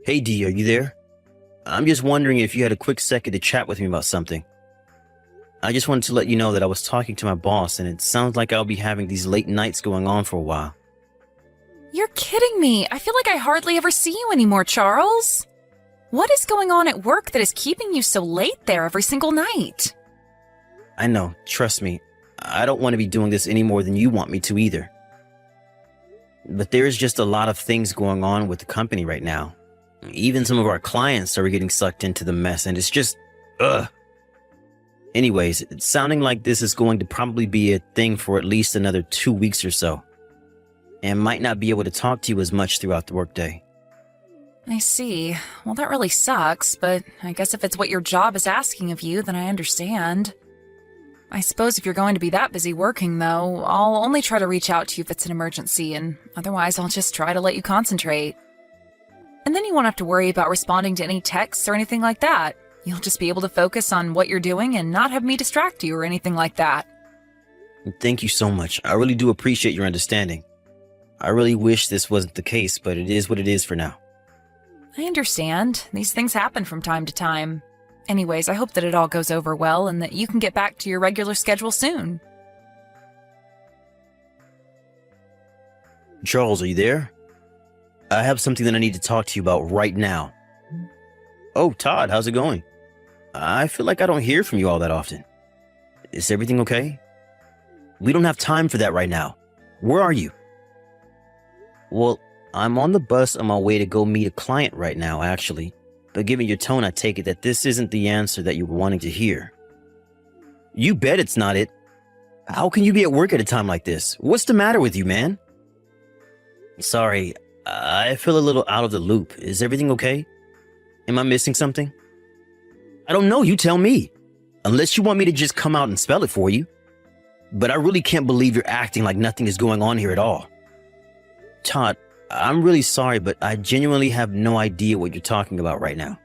Hey Dee, are you there? I'm just wondering if you had a quick second to chat with me about something. I just wanted to let you know that I was talking to my boss and it sounds like I'll be having these late nights going on for a while. You're kidding me. I feel like I hardly ever see you anymore, Charles. What is going on at work that is keeping you so late there every single night? I know, trust me, I don't want to be doing this any more than you want me to either. But there is just a lot of things going on with the company right now. Even some of our clients are getting sucked into the mess and it's just, ugh. Anyways, it's sounding like this is going to probably be a thing for at least another 2 weeks or so. And might not be able to talk to you as much throughout the workday. I see. Well, that really sucks, but I guess if it's what your job is asking of you, then I understand. I suppose if you're going to be that busy working, though, I'll only try to reach out to you if it's an emergency, and otherwise I'll just try to let you concentrate. And then you won't have to worry about responding to any texts or anything like that. You'll just be able to focus on what you're doing and not have me distract you or anything like that. Thank you so much. I really do appreciate your understanding. I really wish this wasn't the case, but it is what it is for now. I understand. These things happen from time to time. Anyways, I hope that it all goes over well and that you can get back to your regular schedule soon. Charles, are you there? I have something that I need to talk to you about right now. Oh, Todd, how's it going? I feel like I don't hear from you all that often. Is everything okay? We don't have time for that right now. Where are you? Well, I'm on the bus on my way to go meet a client right now, actually. But given your tone, I take it that this isn't the answer that you were wanting to hear. You bet it's not it. How can you be at work at a time like this? What's the matter with you, man? Sorry, I feel a little out of the loop. Is everything okay? Am I missing something? I don't know, you tell me. Unless you want me to just come out and spell it for you. But I really can't believe you're acting like nothing is going on here at all. Todd, I'm really sorry, but I genuinely have no idea what you're talking about right now.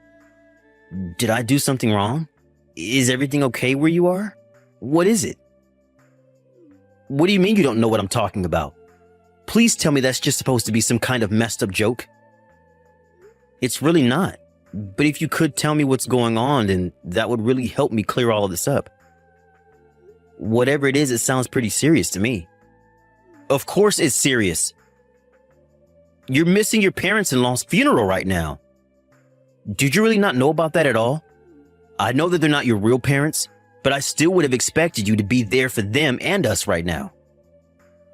Did I do something wrong? Is everything okay where you are? What is it? What do you mean you don't know what I'm talking about? Please tell me that's just supposed to be some kind of messed up joke. It's really not. But if you could tell me what's going on, then that would really help me clear all of this up. Whatever it is, it sounds pretty serious to me. Of course it's serious. You're missing your parents-in-law's funeral right now. Did you really not know about that at all? I know that they're not your real parents, but I still would have expected you to be there for them and us right now.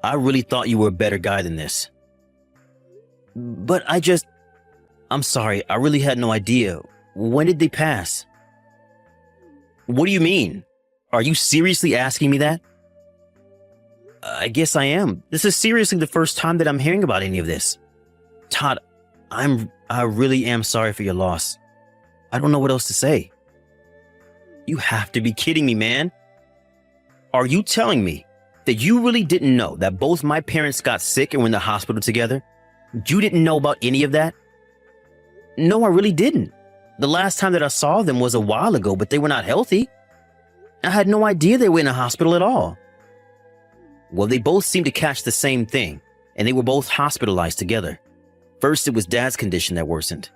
I really thought you were a better guy than this. But I'm sorry, I really had no idea. When did they pass? What do you mean? Are you seriously asking me that? I guess I am. This is seriously the first time that I'm hearing about any of this. Todd, I really am sorry for your loss. I don't know what else to say. You have to be kidding me, man. Are you telling me that you really didn't know that both my parents got sick and were in the hospital together? You didn't know about any of that? No, I really didn't. The last time that I saw them was a while ago, but they were not healthy. I had no idea they were in a hospital at all. Well, they both seemed to catch the same thing, and they were both hospitalized together. First, it was Dad's condition that worsened.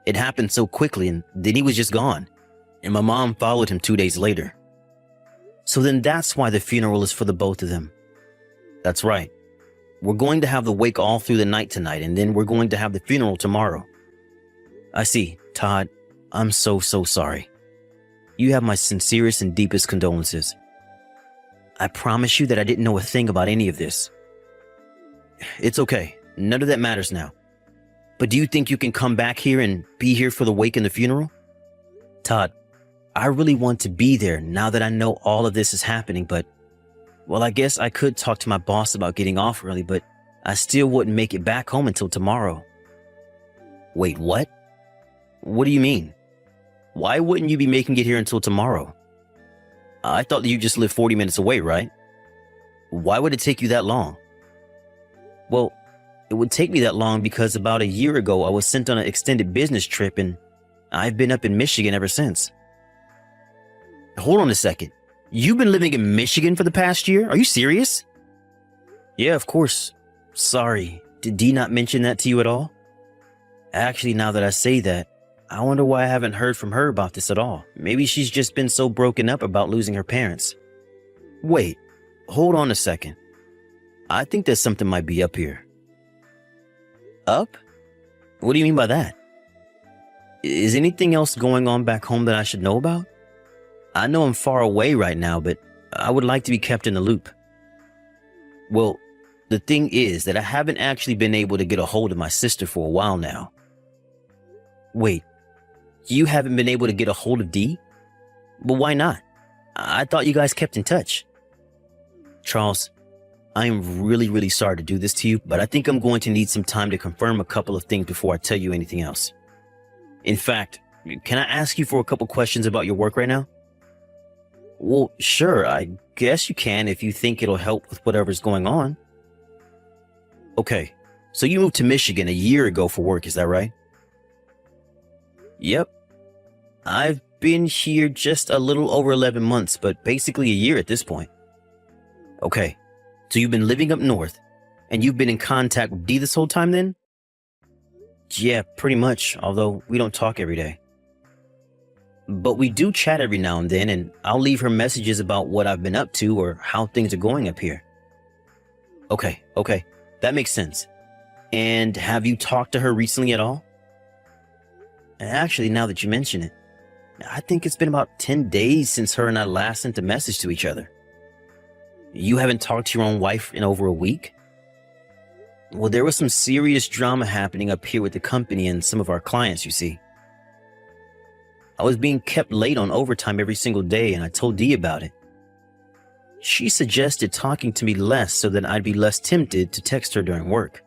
It happened so quickly, and then he was just gone. And my mom followed him 2 days later. So then that's why the funeral is for the both of them. That's right. We're going to have the wake all through the night tonight, and then we're going to have the funeral tomorrow. I see, Todd. I'm so sorry. You have my sincerest and deepest condolences. I promise you that I didn't know a thing about any of this. It's okay. None of that matters now. But do you think you can come back here and be here for the wake and the funeral? Todd, I really want to be there now that I know all of this is happening, but, well, I guess I could talk to my boss about getting off early, but I still wouldn't make it back home until tomorrow. Wait, what? What do you mean? Why wouldn't you be making it here until tomorrow? I thought that you just lived 40 minutes away, right? Why would it take you that long? Well, it would take me that long because about a year ago I was sent on an extended business trip and I've been up in Michigan ever since. Hold on a second. You've been living in Michigan for the past year? Are you serious? Yeah, of course. Sorry. Did Dee not mention that to you at all? Actually, now that I say that, I wonder why I haven't heard from her about this at all. Maybe she's just been so broken up about losing her parents. Wait, hold on a second. I think there's something might be up here. Up? What do you mean by that? Is anything else going on back home that I should know about? I know I'm far away right now, but I would like to be kept in the loop. Well, the thing is that I haven't actually been able to get a hold of my sister for a while now. Wait, you haven't been able to get a hold of Dee? But why not? I thought you guys kept in touch. Charles, I am really sorry to do this to you, but I think I'm going to need some time to confirm a couple of things before I tell you anything else. In fact, can I ask you for a couple questions about your work right now? Well, sure, I guess you can if you think it'll help with whatever's going on. Okay, so you moved to Michigan a year ago for work, is that right? Yep. I've been here just a little over 11 months, but basically a year at this point. Okay, so you've been living up north, and you've been in contact with Dee this whole time then? Yeah, pretty much, although we don't talk every day. But we do chat every now and then, and I'll leave her messages about what I've been up to or how things are going up here. Okay, that makes sense. And have you talked to her recently at all? Actually, now that you mention it, I think it's been about 10 days since her and I last sent a message to each other. You haven't talked to your own wife in over a week? Well, there was some serious drama happening up here with the company and some of our clients, you see. I was being kept late on overtime every single day, and I told Dee about it. She suggested talking to me less so that I'd be less tempted to text her during work.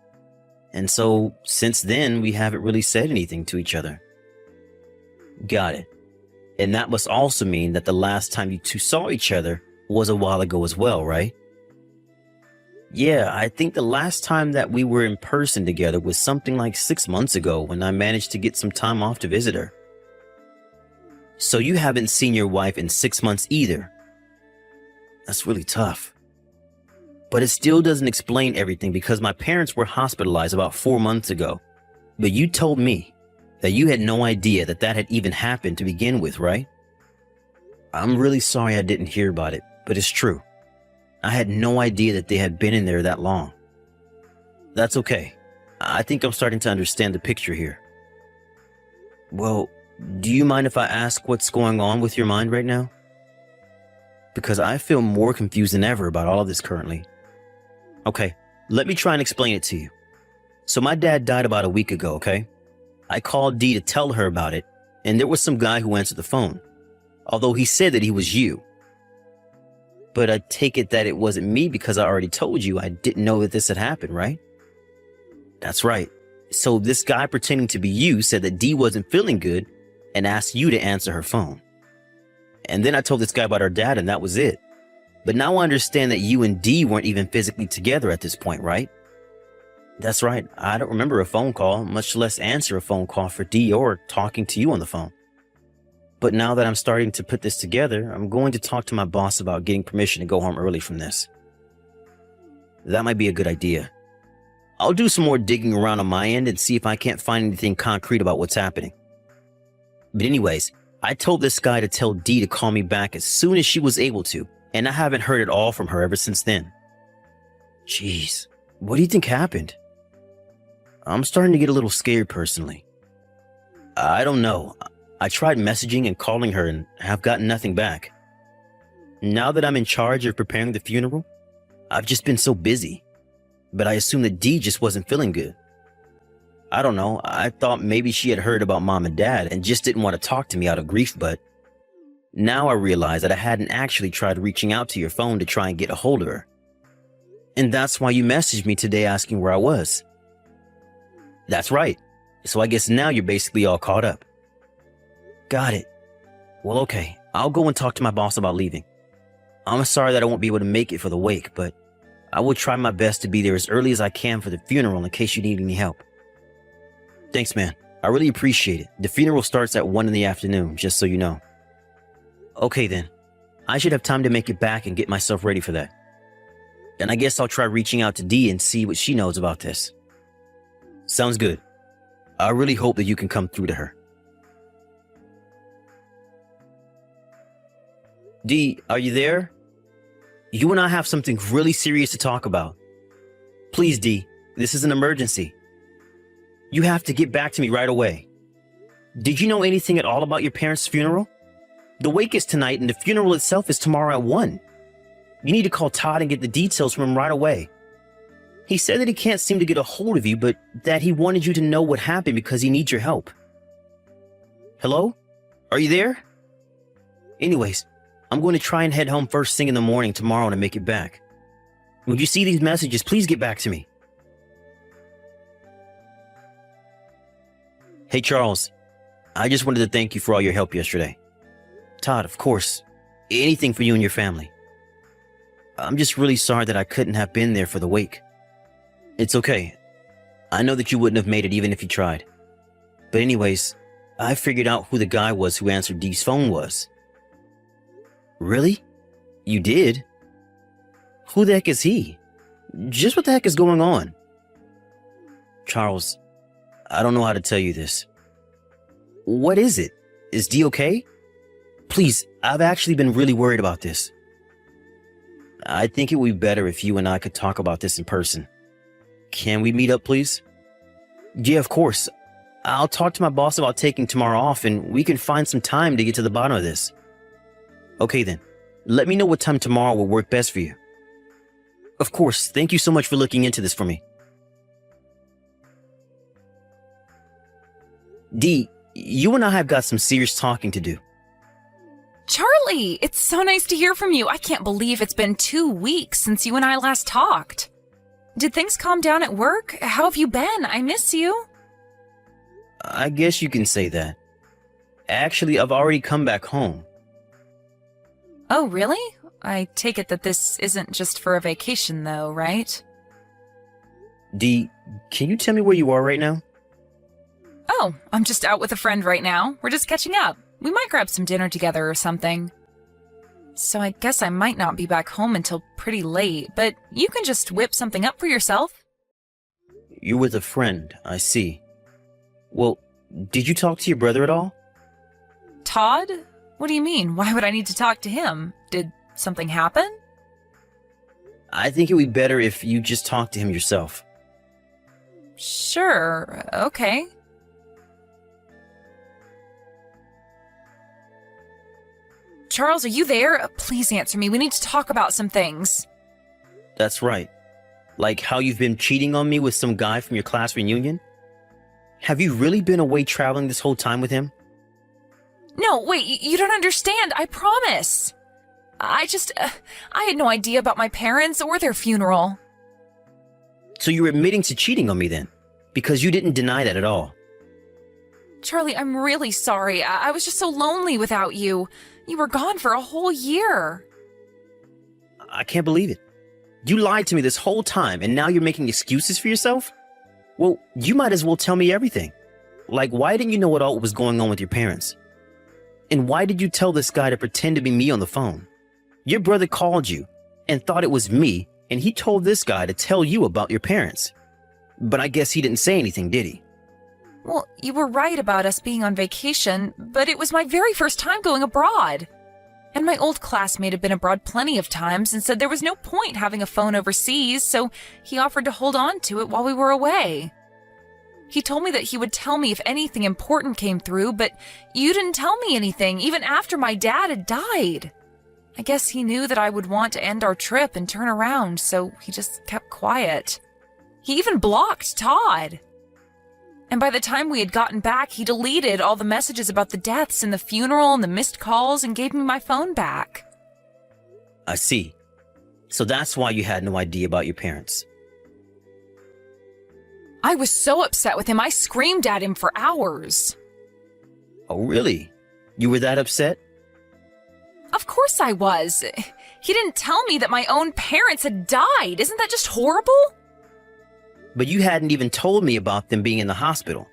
And so, since then, we haven't really said anything to each other. Got it. And that must also mean that the last time you two saw each other was a while ago as well, right? Yeah, I think the last time that we were in person together was something like 6 months ago when I managed to get some time off to visit her. So you haven't seen your wife in 6 months either. That's really tough. But it still doesn't explain everything because my parents were hospitalized about 4 months ago. But you told me that you had no idea that that had even happened to begin with, right? I'm really sorry I didn't hear about it, but it's true. I had no idea that they had been in there that long. That's okay. I think I'm starting to understand the picture here. Well, do you mind if I ask what's going on with your mind right now? Because I feel more confused than ever about all of this currently. Okay, let me try and explain it to you. So my dad died about a week ago, okay? I called Dee to tell her about it, and there was some guy who answered the phone. Although he said that he was you. But I take it that it wasn't me because I already told you I didn't know that this had happened, right? That's right. So this guy pretending to be you said that Dee wasn't feeling good and asked you to answer her phone. And then I told this guy about her dad and that was it. But now I understand that you and Dee weren't even physically together at this point, right? That's right. I don't remember a phone call, much less answer a phone call for Dee or talking to you on the phone. But now that I'm starting to put this together, I'm going to talk to my boss about getting permission to go home early from this. That might be a good idea. I'll do some more digging around on my end and see if I can't find anything concrete about what's happening. But anyways, I told this guy to tell Dee to call me back as soon as she was able to, and I haven't heard at all from her ever since then. Jeez, what do you think happened? I'm starting to get a little scared personally. I don't know. I tried messaging and calling her and have gotten nothing back. Now that I'm in charge of preparing the funeral, I've just been so busy. But I assumed that Dee just wasn't feeling good. I don't know, I thought maybe she had heard about Mom and Dad and just didn't want to talk to me out of grief, but now I realize that I hadn't actually tried reaching out to your phone to try and get a hold of her. And that's why you messaged me today asking where I was. That's right. So I guess now you're basically all caught up. Got it. Well, okay. I'll go and talk to my boss about leaving. I'm sorry that I won't be able to make it for the wake, but I will try my best to be there as early as I can for the funeral in case you need any help. Thanks, man. I really appreciate it. The funeral starts at 1 in the afternoon, just so you know. Okay, then. I should have time to make it back and get myself ready for that. And I guess I'll try reaching out to Dee and see what she knows about this. Sounds good. I really hope that you can come through to her. Dee, are you there? You and I have something really serious to talk about. Please, Dee, this is an emergency. You have to get back to me right away. Did you know anything at all about your parents' funeral? The wake is tonight and the funeral itself is tomorrow at 1. You need to call Todd and get the details from him right away. He said that he can't seem to get a hold of you, but that he wanted you to know what happened because he needs your help. Hello? Are you there? Anyways, I'm going to try and head home first thing in the morning tomorrow to make it back. When you see these messages, please get back to me. Hey, Charles. I just wanted to thank you for all your help yesterday. Todd, of course. Anything for you and your family. I'm just really sorry that I couldn't have been there for the wake. It's okay. I know that you wouldn't have made it even if you tried. But anyways, I figured out who the guy was who answered Dee's phone was. Really? You did? Who the heck is he? Just what the heck is going on? Charles, I don't know how to tell you this. What is it? Is Dee okay? Please, I've actually been really worried about this. I think it would be better if you and I could talk about this in person. Can we meet up, please? Yeah, of course. I'll talk to my boss about taking tomorrow off and we can find some time to get to the bottom of this. Okay then, let me know what time tomorrow will work best for you. Of course, thank you so much for looking into this for me. Dee, you and I have got some serious talking to do. Charlie, it's so nice to hear from you. I can't believe it's been 2 weeks since you and I last talked. Did things calm down at work? How have you been? I miss you. I guess you can say that. Actually, I've already come back home. Oh, really? I take it that this isn't just for a vacation, though, right? Dee, can you tell me where you are right now? Oh, I'm just out with a friend right now. We're just catching up. We might grab some dinner together or something. So I guess I might not be back home until pretty late, but you can just whip something up for yourself. You're with a friend, I see. Well, did you talk to your brother at all? Todd? What do you mean? Why would I need to talk to him? Did something happen? I think it would be better if you just talk to him yourself. Sure, okay. Charles, are you there? Please answer me. We need to talk about some things. That's right. Like how you've been cheating on me with some guy from your class reunion? Have you really been away traveling this whole time with him? No, wait, you don't understand. I promise. I had no idea about my parents or their funeral. So you're admitting to cheating on me then? Because you didn't deny that at all. Charlie, I'm really sorry. I was just so lonely without you. You were gone for a whole year. I can't believe it. You lied to me this whole time and now you're making excuses for yourself? Well, you might as well tell me everything. Like, why didn't you know what all was going on with your parents? And why did you tell this guy to pretend to be me on the phone? Your brother called you and thought it was me, and he told this guy to tell you about your parents. But I guess he didn't say anything, did he? Well, you were right about us being on vacation, but it was my very first time going abroad. And my old classmate had been abroad plenty of times and said there was no point having a phone overseas, so he offered to hold on to it while we were away. He told me that he would tell me if anything important came through, but you didn't tell me anything, even after my dad had died. I guess he knew that I would want to end our trip and turn around, so he just kept quiet. He even blocked Todd. And by the time we had gotten back, he deleted all the messages about the deaths and the funeral and the missed calls and gave me my phone back. I see. So that's why you had no idea about your parents. I was so upset with him, I screamed at him for hours. Oh, really? You were that upset? Of course I was. He didn't tell me that my own parents had died. Isn't that just horrible? But you hadn't even told me about them being in the hospital.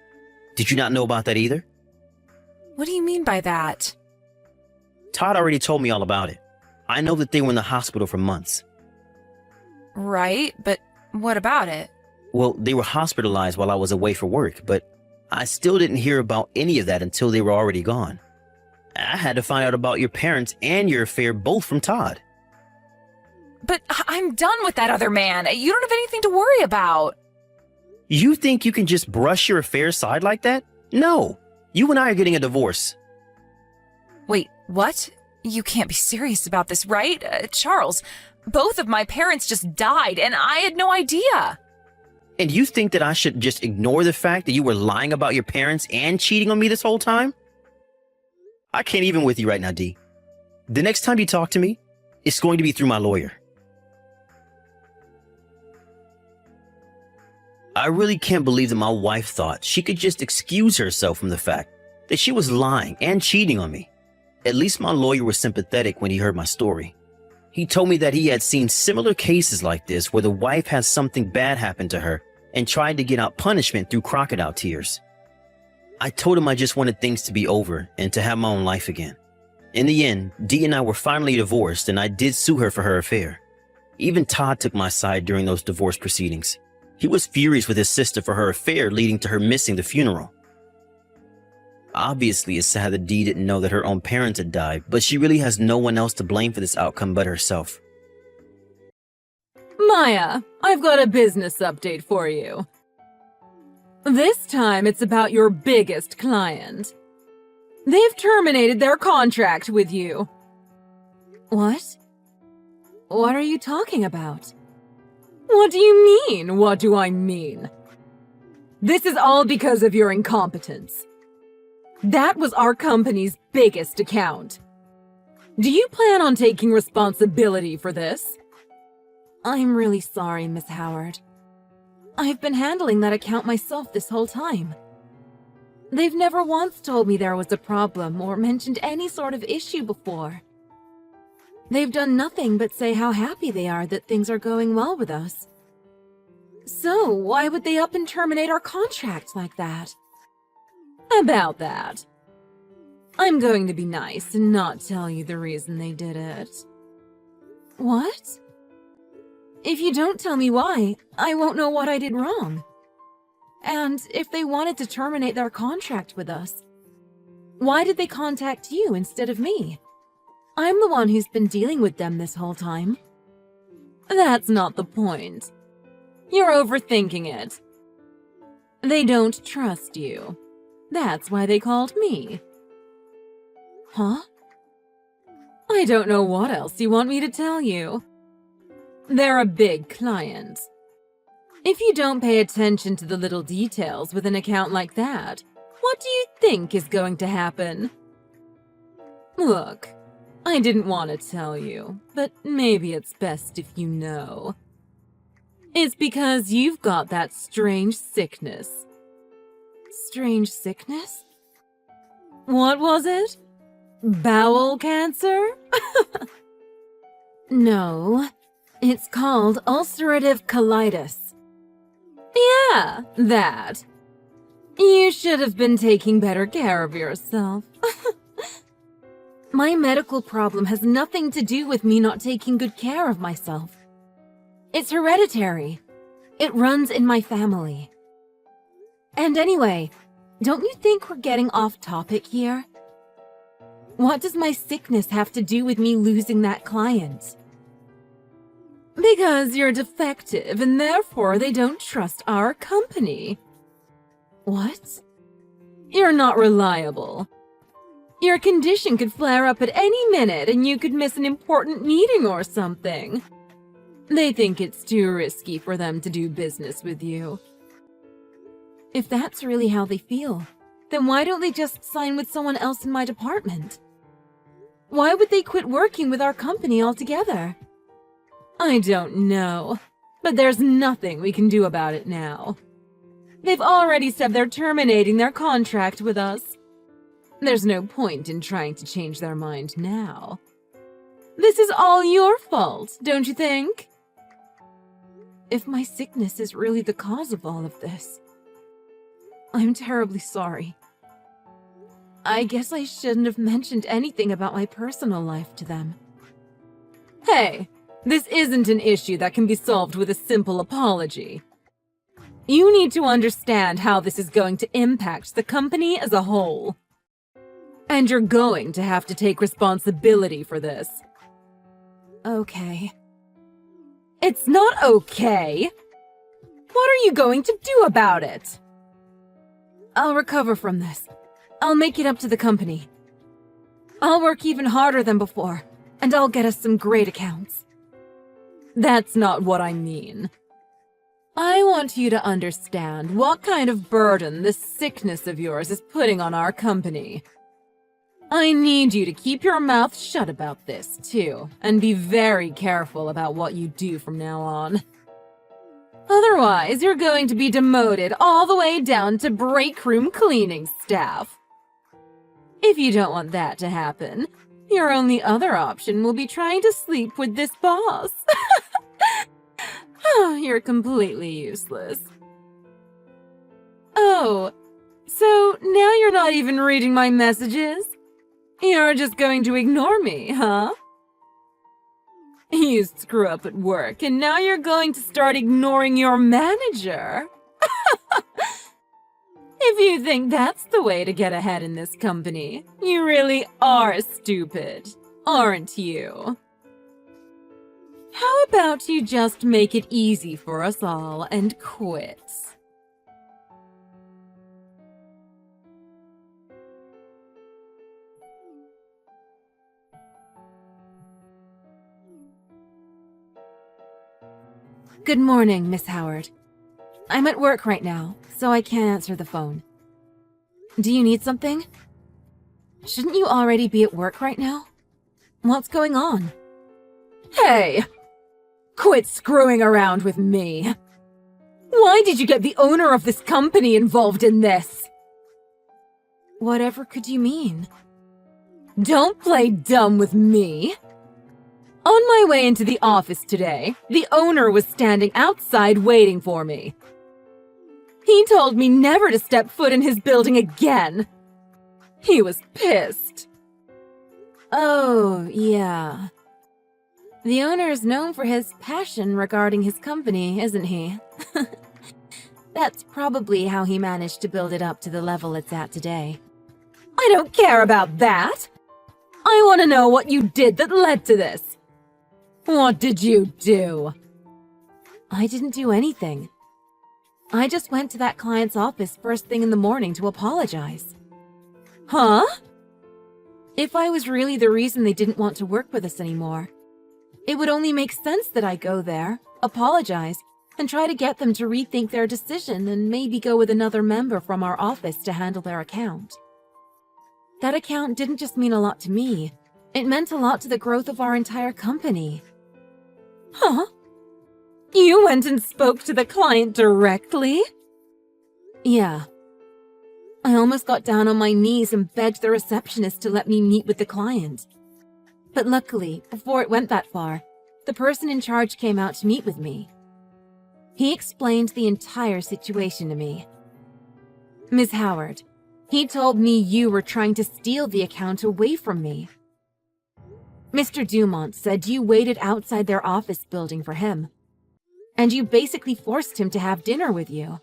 Did you not know about that either? What do you mean by that? Todd already told me all about it. I know that they were in the hospital for months. Right, but what about it? Well, they were hospitalized while I was away for work, but I still didn't hear about any of that until they were already gone. I had to find out about your parents and your affair both from Todd. But I'm done with that other man. You don't have anything to worry about. You think you can just brush your affair aside like that? No. You and I are getting a divorce. Wait, what? You can't be serious about this, right? Charles, both of my parents just died and I had no idea. And you think that I should just ignore the fact that you were lying about your parents and cheating on me this whole time? I can't even with you right now, D. The next time you talk to me, it's going to be through my lawyer. I really can't believe that my wife thought she could just excuse herself from the fact that she was lying and cheating on me. At least my lawyer was sympathetic when he heard my story. He told me that he had seen similar cases like this where the wife has something bad happen to her and tried to get out punishment through crocodile tears. I told him I just wanted things to be over and to have my own life again. In the end, Dee and I were finally divorced and I did sue her for her affair. Even Todd took my side during those divorce proceedings. He was furious with his sister for her affair leading to her missing the funeral. Obviously, it's sad that Dee didn't know that her own parents had died, but she really has no one else to blame for this outcome but herself. Maya, I've got a business update for you. This time it's about your biggest client. They've terminated their contract with you. What? What are you talking about? What do you mean? What do I mean? This is all because of your incompetence. That was our company's biggest account. Do you plan on taking responsibility for this? I'm really sorry, Miss Howard. I've been handling that account myself this whole time. They've never once told me there was a problem or mentioned any sort of issue before. They've done nothing but say how happy they are that things are going well with us. So, why would they up and terminate our contract like that? About that, I'm going to be nice and not tell you the reason they did it. What? If you don't tell me why, I won't know what I did wrong. And if they wanted to terminate their contract with us, why did they contact you instead of me? I'm the one who's been dealing with them this whole time. That's not the point. You're overthinking it. They don't trust you. That's why they called me. Huh? I don't know what else you want me to tell you. They're a big client. If you don't pay attention to the little details with an account like that, what do you think is going to happen? Look, I didn't want to tell you, but maybe it's best if you know. It's because you've got that strange sickness. Strange sickness? What was it? Bowel cancer? No, it's called ulcerative colitis. Yeah, that. You should have been taking better care of yourself. My medical problem has nothing to do with me not taking good care of myself. It's hereditary. It runs in my family. And anyway, don't you think we're getting off topic here? What does my sickness have to do with me losing that client? Because you're defective and therefore they don't trust our company. What? You're not reliable. Your condition could flare up at any minute and you could miss an important meeting or something. They think it's too risky for them to do business with you. If that's really how they feel, then why don't they just sign with someone else in my department? Why would they quit working with our company altogether? I don't know, but there's nothing we can do about it now. They've already said they're terminating their contract with us. There's no point in trying to change their mind now. This is all your fault, don't you think? If my sickness is really the cause of all of this, I'm terribly sorry. I guess I shouldn't have mentioned anything about my personal life to them. Hey, this isn't an issue that can be solved with a simple apology. You need to understand how this is going to impact the company as a whole. And you're going to have to take responsibility for this. Okay. It's not okay. What are you going to do about it? I'll recover from this. I'll make it up to the company. I'll work even harder than before, and I'll get us some great accounts. That's not what I mean. I want you to understand what kind of burden this sickness of yours is putting on our company. I need you to keep your mouth shut about this, too, and be very careful about what you do from now on. Otherwise, you're going to be demoted all the way down to break room cleaning staff. If you don't want that to happen, your only other option will be trying to sleep with this boss. You're completely useless. Oh, so now you're not even reading my messages? You're just going to ignore me, huh? You screw up at work, and now you're going to start ignoring your manager? If you think that's the way to get ahead in this company, you really are stupid, aren't you? How about you just make it easy for us all and quit? Good morning, Miss Howard. I'm at work right now, so I can't answer the phone. Do you need something? Shouldn't you already be at work right now? What's going on? Hey! Quit screwing around with me. Why did you get the owner of this company involved in this? Whatever could you mean? Don't play dumb with me. On my way into the office today, the owner was standing outside waiting for me. He told me never to step foot in his building again. He was pissed. Oh, yeah. The owner is known for his passion regarding his company, isn't he? That's probably how he managed to build it up to the level it's at today. I don't care about that! I want to know what you did that led to this. What did you do? I didn't do anything. I just went to that client's office first thing in the morning to apologize. Huh? If I was really the reason they didn't want to work with us anymore, it would only make sense that I go there, apologize, and try to get them to rethink their decision and maybe go with another member from our office to handle their account. That account didn't just mean a lot to me. It meant a lot to the growth of our entire company. Huh? You went and spoke to the client directly? Yeah. I almost got down on my knees and begged the receptionist to let me meet with the client. But luckily, before it went that far, the person in charge came out to meet with me. He explained the entire situation to me. Ms. Howard, he told me you were trying to steal the account away from me. Mr. Dumont said you waited outside their office building for him, and you basically forced him to have dinner with you.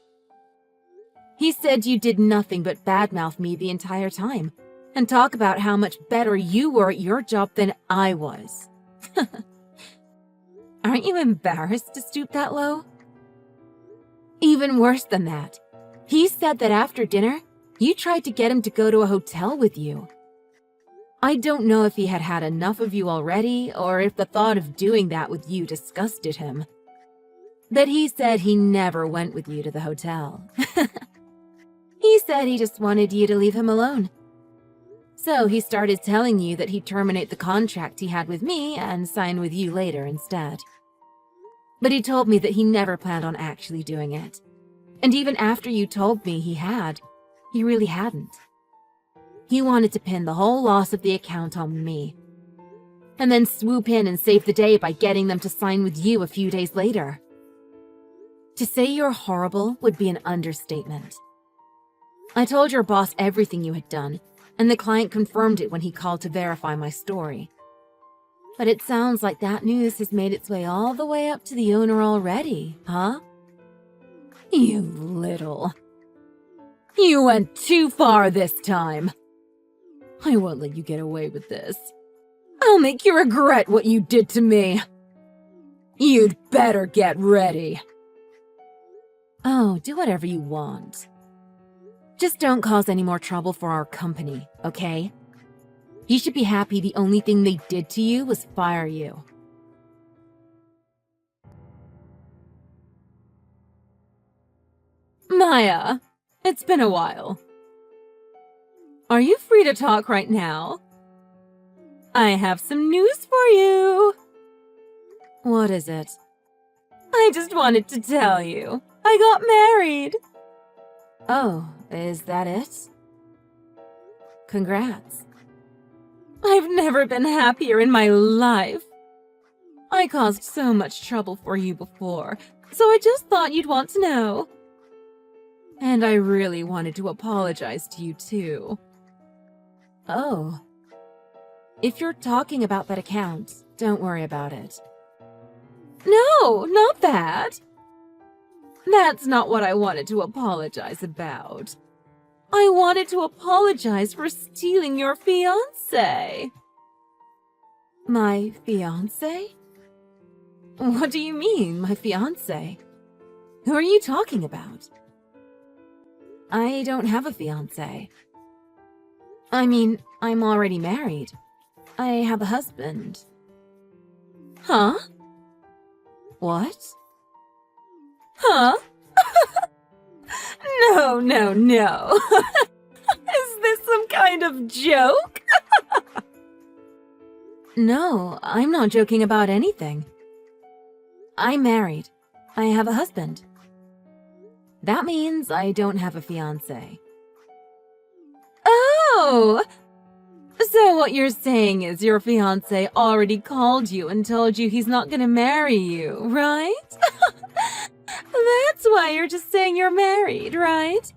He said you did nothing but badmouth me the entire time, and talk about how much better you were at your job than I was. Aren't you embarrassed to stoop that low? Even worse than that, he said that after dinner, you tried to get him to go to a hotel with you. I don't know if he had had enough of you already, or if the thought of doing that with you disgusted him. But he said he never went with you to the hotel. He said he just wanted you to leave him alone. So he started telling you that he'd terminate the contract he had with me and sign with you later instead. But he told me that he never planned on actually doing it. And even after you told me he had, he really hadn't. He wanted to pin the whole loss of the account on me, and then swoop in and save the day by getting them to sign with you a few days later. To say you're horrible would be an understatement. I told your boss everything you had done, and the client confirmed it when he called to verify my story. But it sounds like that news has made its way all the way up to the owner already, huh? You little. You went too far this time. I won't let you get away with this. I'll make you regret what you did to me. You'd better get ready. Oh, do whatever you want. Just don't cause any more trouble for our company, okay? You should be happy the only thing they did to you was fire you. Maya, it's been a while. Are you free to talk right now? I have some news for you. What is it? I just wanted to tell you. I got married. Oh, is that it? Congrats. I've never been happier in my life. I caused so much trouble for you before, so I just thought you'd want to know. And I really wanted to apologize to you too. Oh. If you're talking about that account, don't worry about it. No, not that. That's not what I wanted to apologize about. I wanted to apologize for stealing your fiancé. My fiancé? What do you mean, my fiancé? Who are you talking about? I don't have a fiancé. I mean, I'm already married. I have a husband. Huh? What? Huh? No. Is this some kind of joke? No, I'm not joking about anything. I'm married. I have a husband. That means I don't have a fiancé. Oh! So what you're saying is your fiancé already called you and told you he's not gonna marry you, right? That's why you're just saying you're married, right?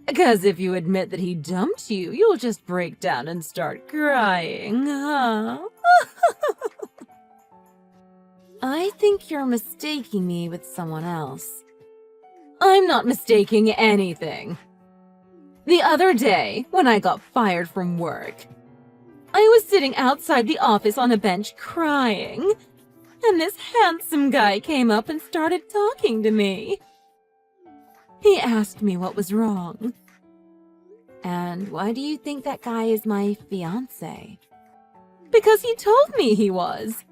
Because if you admit that he dumped you, you'll just break down and start crying, huh? I think you're mistaking me with someone else. I'm not mistaking anything. The other day, when I got fired from work, I was sitting outside the office on a bench crying, and this handsome guy came up and started talking to me. He asked me what was wrong. And why do you think that guy is my fiancé? Because he told me he was.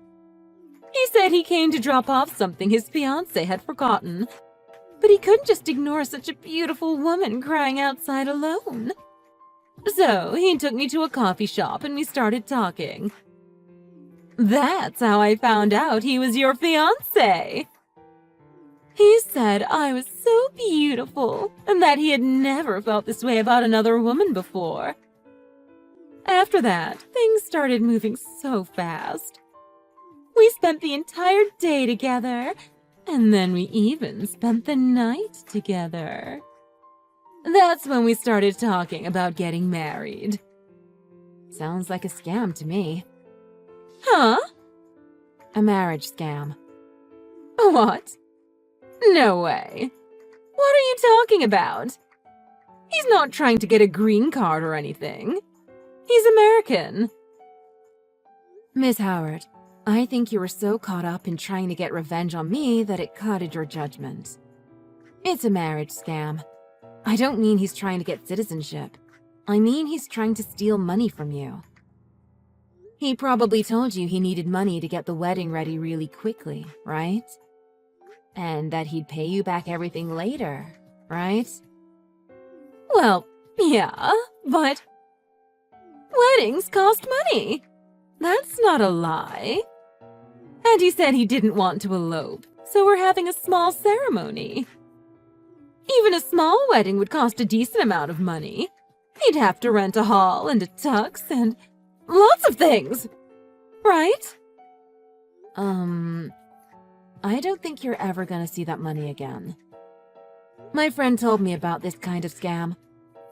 He said he came to drop off something his fiancé had forgotten, but he couldn't just ignore such a beautiful woman crying outside alone. So he took me to a coffee shop and we started talking. That's how I found out he was your fiancé. He said I was so beautiful and that he had never felt this way about another woman before. After that, things started moving so fast. We spent the entire day together, and then we even spent the night together. That's when we started talking about getting married. Sounds like a scam to me. Huh? A marriage scam. What? No way. What are you talking about? He's not trying to get a green card or anything. He's American. Miss Howard, I think you were so caught up in trying to get revenge on me that it clouded your judgment. It's a marriage scam. I don't mean he's trying to get citizenship. I mean he's trying to steal money from you. He probably told you he needed money to get the wedding ready really quickly, right? And that he'd pay you back everything later, right? Well, yeah, but weddings cost money. That's not a lie. And he said he didn't want to elope, so we're having a small ceremony. Even a small wedding would cost a decent amount of money. He'd have to rent a hall and a tux and lots of things, right? I don't think you're ever gonna see that money again. My friend told me about this kind of scam.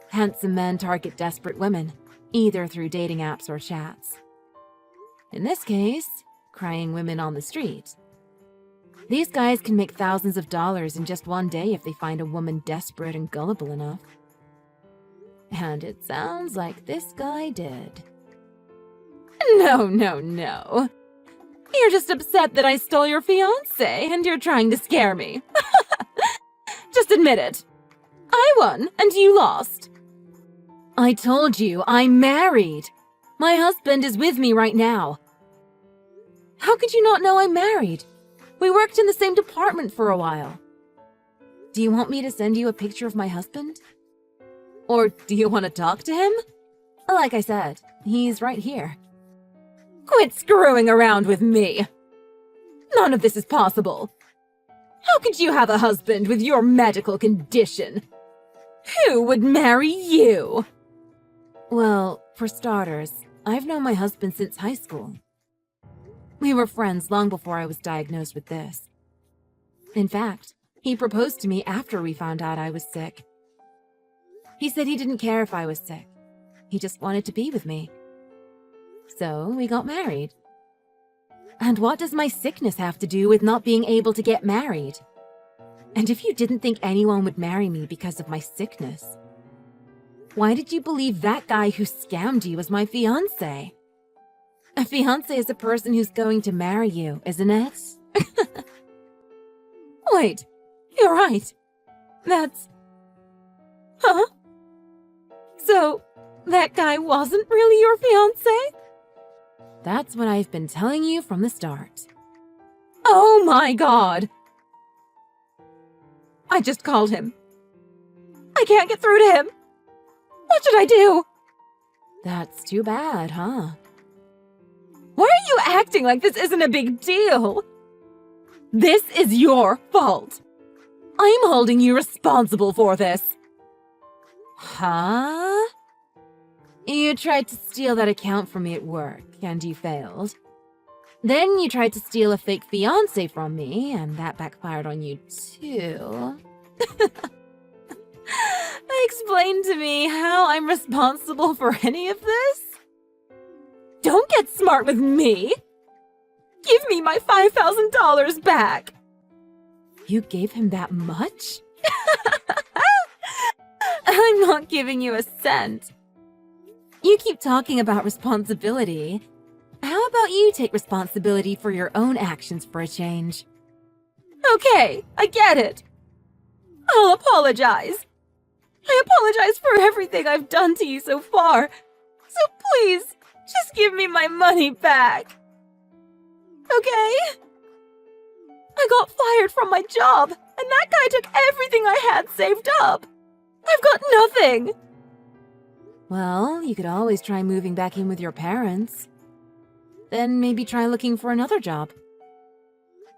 Handsome men target desperate women, either through dating apps or chats. In this case, crying women on the street. These guys can make thousands of dollars in just one day if they find a woman desperate and gullible enough. And it sounds like this guy did. No. You're just upset that I stole your fiancé and you're trying to scare me. Just admit it. I won and you lost. I told you, I'm married. My husband is with me right now. How could you not know I'm married? We worked in the same department for a while. Do you want me to send you a picture of my husband? Or do you want to talk to him? Like I said, he's right here. Quit screwing around with me. None of this is possible. How could you have a husband with your medical condition? Who would marry you? Well, for starters, I've known my husband since high school. We were friends long before I was diagnosed with this. In fact, he proposed to me after we found out I was sick. He said he didn't care if I was sick. He just wanted to be with me. So we got married. And what does my sickness have to do with not being able to get married? And if you didn't think anyone would marry me because of my sickness, why did you believe that guy who scammed you was my fiancé? A fiancé is a person who's going to marry you, isn't it? Wait, you're right. That's... Huh? So, that guy wasn't really your fiancé? That's what I've been telling you from the start. Oh my god! I just called him. I can't get through to him. What should I do? That's too bad, huh? Why are you acting like this isn't a big deal? This is your fault. I'm holding you responsible for this. Huh? You tried to steal that account from me at work, and you failed. Then you tried to steal a fake fiancé from me, and that backfired on you too. Explain to me how I'm responsible for any of this? Don't get smart with me! Give me my $5,000 back! You gave him that much? I'm not giving you a cent. You keep talking about responsibility. How about you take responsibility for your own actions for a change? Okay, I get it. I'll apologize. I apologize for everything I've done to you so far. So please, just give me my money back. Okay? I got fired from my job, and that guy took everything I had saved up. I've got nothing. Well, you could always try moving back in with your parents. Then maybe try looking for another job.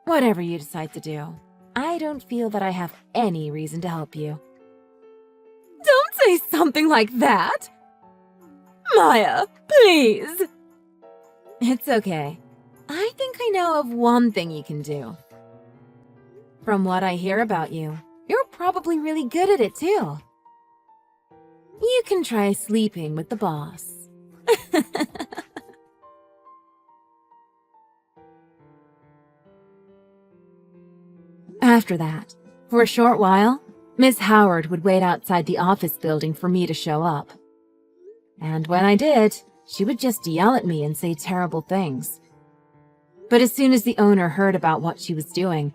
Whatever you decide to do, I don't feel that I have any reason to help you. Don't say something like that! Maya, please! It's okay. I think I know of one thing you can do. From what I hear about you, you're probably really good at it too. You can try sleeping with the boss. After that, for a short while, Miss Howard would wait outside the office building for me to show up. And when I did, she would just yell at me and say terrible things. But as soon as the owner heard about what she was doing,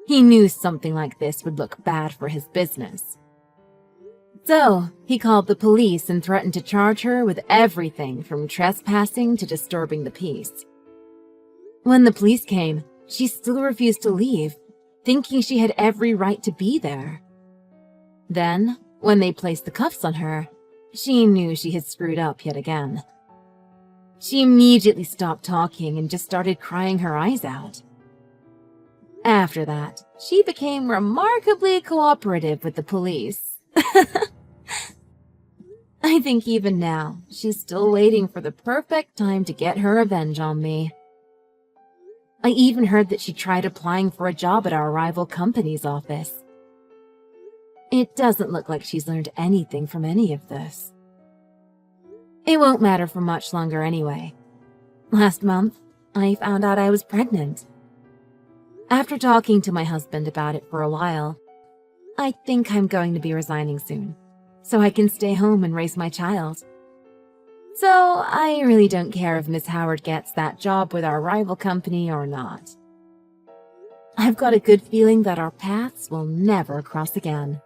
he knew something like this would look bad for his business. So, he called the police and threatened to charge her with everything from trespassing to disturbing the peace. When the police came, she still refused to leave, thinking she had every right to be there. Then, when they placed the cuffs on her, she knew she had screwed up yet again. She immediately stopped talking and just started crying her eyes out. After that, she became remarkably cooperative with the police. I think even now, she's still waiting for the perfect time to get her revenge on me. I even heard that she tried applying for a job at our rival company's office. It doesn't look like she's learned anything from any of this. It won't matter for much longer anyway. Last month, I found out I was pregnant. After talking to my husband about it for a while, I think I'm going to be resigning soon, so I can stay home and raise my child. So I really don't care if Miss Howard gets that job with our rival company or not. I've got a good feeling that our paths will never cross again.